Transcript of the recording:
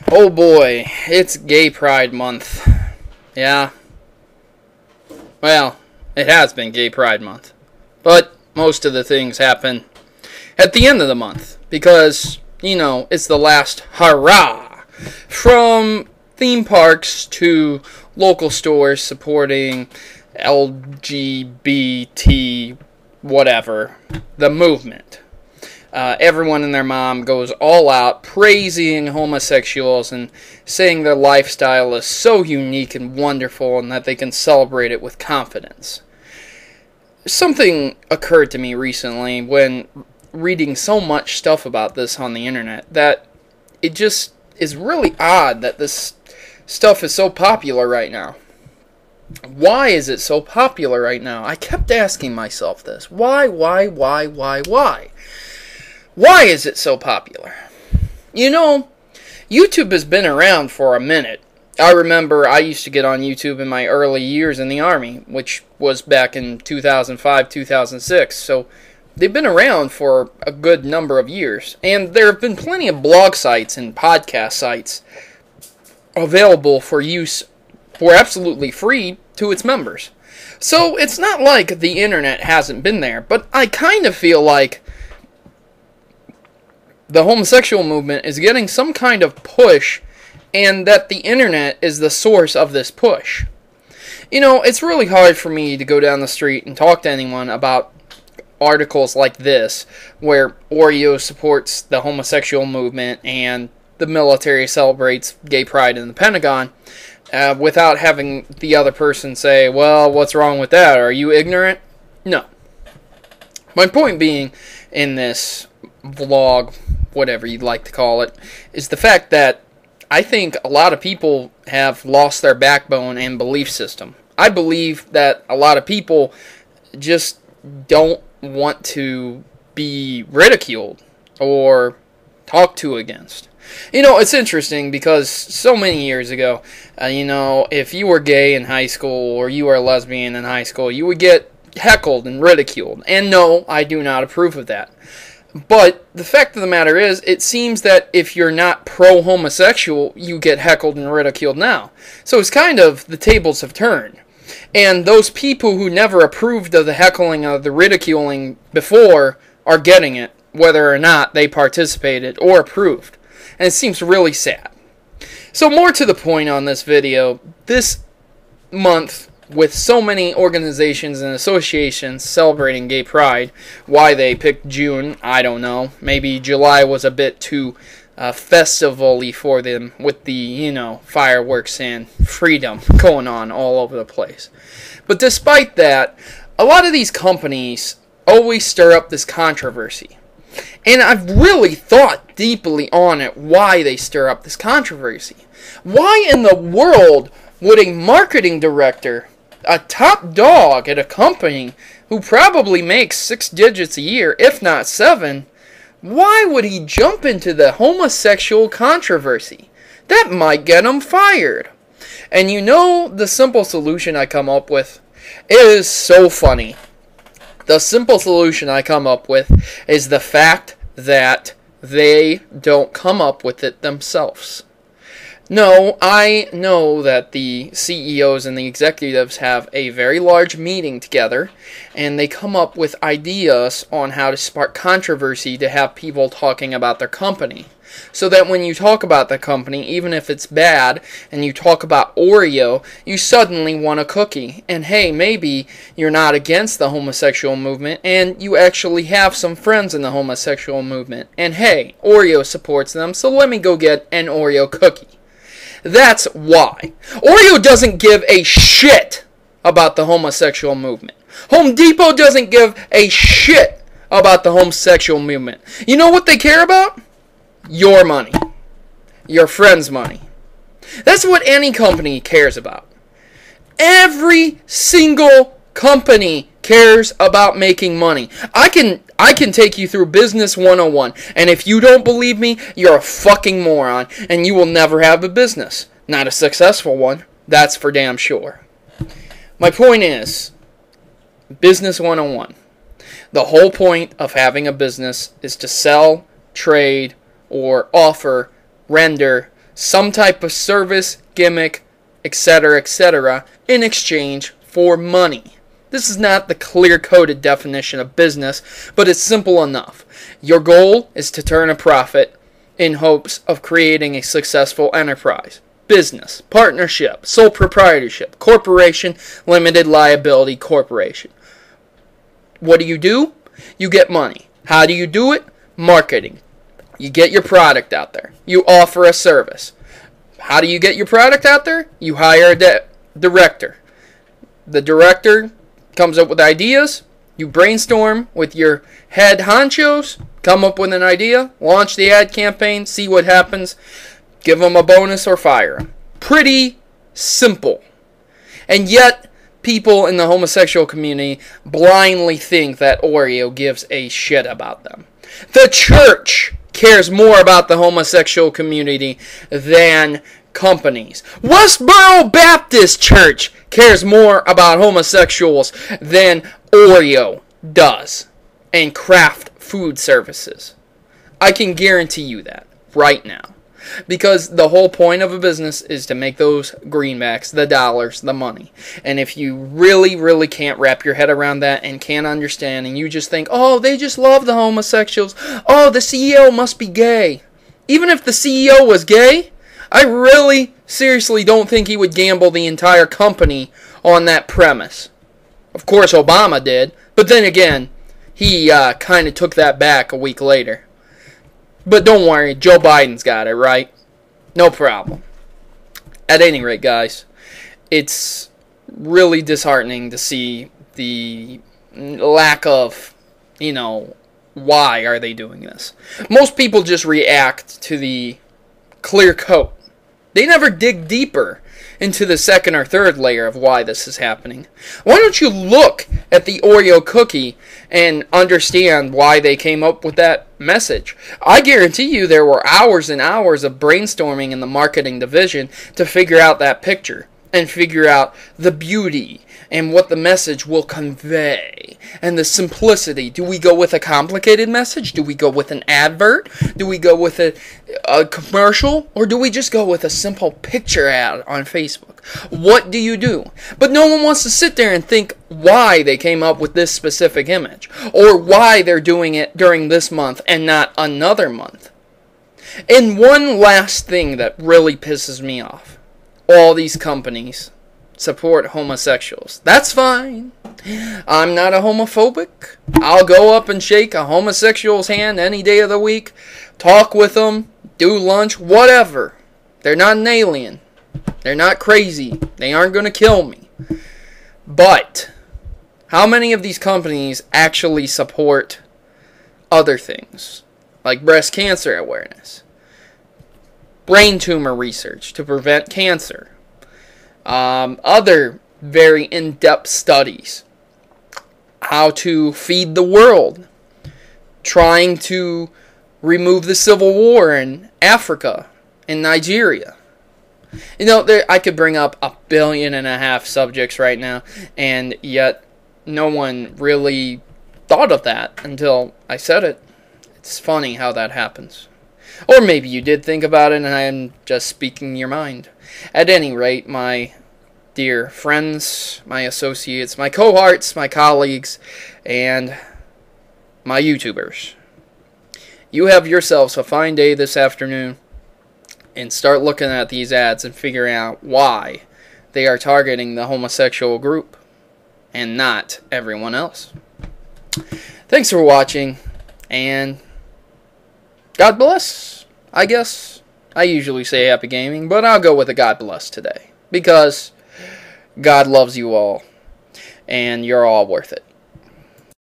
Oh boy, it's Gay Pride Month. Yeah. Well, it has been Gay Pride Month. But most of the things happen at the end of the month. Because, it's the last hurrah. From theme parks to local stores supporting LGBT whatever, the movement. Everyone and their mom goes all out praising homosexuals and saying their lifestyle is so unique and wonderful and that they can celebrate it with confidence. Something occurred to me recently when reading so much stuff about this on the internet that it just is really odd that this stuff is so popular right now. Why is it so popular right now? I kept asking myself this. Why? Why is it so popular? YouTube has been around for a minute. I remember I used to get on YouTube in my early years in the Army, which was back in 2005, 2006. So they've been around for a good number of years. And there have been plenty of blog sites and podcast sites available for use for absolutely free to its members. So it's not like the internet hasn't been there, but I kind of feel like the homosexual movement is getting some kind of push, and that the internet is the source of this push. It's really hard for me to go down the street and talk to anyone about articles like this, where Oreo supports the homosexual movement and the military celebrates gay pride in the Pentagon, without having the other person say, well, what's wrong with that? Are you ignorant? No. My point being in this vlog, whatever you'd like to call it, is the fact that I think a lot of people have lost their backbone and belief system. I believe that a lot of people just don't want to be ridiculed or talked to against. It's interesting because so many years ago, if you were gay in high school or you were a lesbian in high school, you would get heckled and ridiculed. And no, I do not approve of that. But the fact of the matter is, it seems that if you're not pro-homosexual, you get heckled and ridiculed now. So it's kind of, the tables have turned. And those people who never approved of the heckling or the ridiculing before are getting it, whether or not they participated or approved. And it seems really sad. So more to the point on this video, this month, with so many organizations and associations celebrating gay pride, why they picked June, I don't know. Maybe July was a bit too festival-y for them with the, fireworks and freedom going on all over the place. But despite that, a lot of these companies always stir up this controversy. And I've really thought deeply on it, why they stir up this controversy. Why in the world would a marketing director, a top dog at a company who probably makes 6 digits a year, if not 7, why would he jump into the homosexual controversy? That might get him fired. And the simple solution I come up with is so funny. The simple solution I come up with is the fact that they don't come up with it themselves. No, I know that the CEOs and the executives have a very large meeting together, and they come up with ideas on how to spark controversy to have people talking about their company. So that when you talk about the company, even if it's bad, and you talk about Oreo, you suddenly want a cookie. And hey, maybe you're not against the homosexual movement, and you actually have some friends in the homosexual movement. And hey, Oreo supports them, so let me go get an Oreo cookie. That's why. Oreo doesn't give a shit about the homosexual movement. Home Depot doesn't give a shit about the homosexual movement. You know what they care about? Your money. Your friend's money. That's what any company cares about. Every single company cares about making money. I can take you through Business 101, and if you don't believe me, you're a fucking moron, and you will never have a business. Not a successful one, that's for damn sure. My point is, Business 101. The whole point of having a business is to sell, trade, or offer, render some type of service, gimmick, etc., in exchange for money. This is not the clear-coded definition of business, but it's simple enough. Your goal is to turn a profit in hopes of creating a successful enterprise, business, partnership, sole proprietorship, corporation, limited liability corporation. What do? You get money. How do you do it? Marketing. You get your product out there. You offer a service. How do you get your product out there? You hire a director. The director comes up with ideas. You brainstorm with your head honchos, come up with an idea, launch the ad campaign, see what happens, give them a bonus or fire them. Pretty simple. And yet, people in the homosexual community blindly think that Oreo gives a shit about them. The church cares more about the homosexual community than companies. Westboro Baptist Church cares more about homosexuals than Oreo does, and Kraft Food Services. I can guarantee you that right now. Because the whole point of a business is to make those greenbacks, the dollars, the money. And if you really, really can't wrap your head around that and can't understand, and you just think, oh, they just love the homosexuals, oh, the CEO must be gay. Even if the CEO was gay, I really, seriously don't think he would gamble the entire company on that premise. Of course, Obama did, but then again, he kind of took that back a week later. But don't worry, Joe Biden's got it, right? No problem. At any rate, guys, it's really disheartening to see the lack of, why are they doing this? Most people just react to the clear coat. They never dig deeper into the second or third layer of why this is happening. Why don't you look at the Oreo cookie and understand why they came up with that message? I guarantee you there were hours and hours of brainstorming in the marketing division to figure out that picture and figure out the beauty and what the message will convey and the simplicity. Do we go with a complicated message? Do we go with an advert? Do we go with a commercial? Or do we just go with a simple picture ad on Facebook? What do you do? But no one wants to sit there and think why they came up with this specific image or why they're doing it during this month and not another month. And one last thing that really pisses me off. All these companies support homosexuals. That's fine. I'm not a homophobic. I'll go up and shake a homosexual's hand any day of the week, talk with them, do lunch, whatever. They're not an alien. They're not crazy. They aren't going to kill me. But how many of these companies actually support other things, like breast cancer awareness, brain tumor research to prevent cancer, other very in-depth studies, how to feed the world, trying to remove the civil war in Africa and Nigeria. I could bring up 1.5 billion subjects right now, and yet no one really thought of that until I said it. It's funny how that happens. Or maybe you did think about it and I am just speaking your mind. At any rate, my dear friends, my associates, my cohorts, my colleagues, and my YouTubers, you have yourselves a fine day this afternoon and start looking at these ads and figuring out why they are targeting the homosexual group and not everyone else. Thanks for watching, and God bless, I guess. I usually say happy gaming, but I'll go with a God bless today. Because God loves you all, and you're all worth it.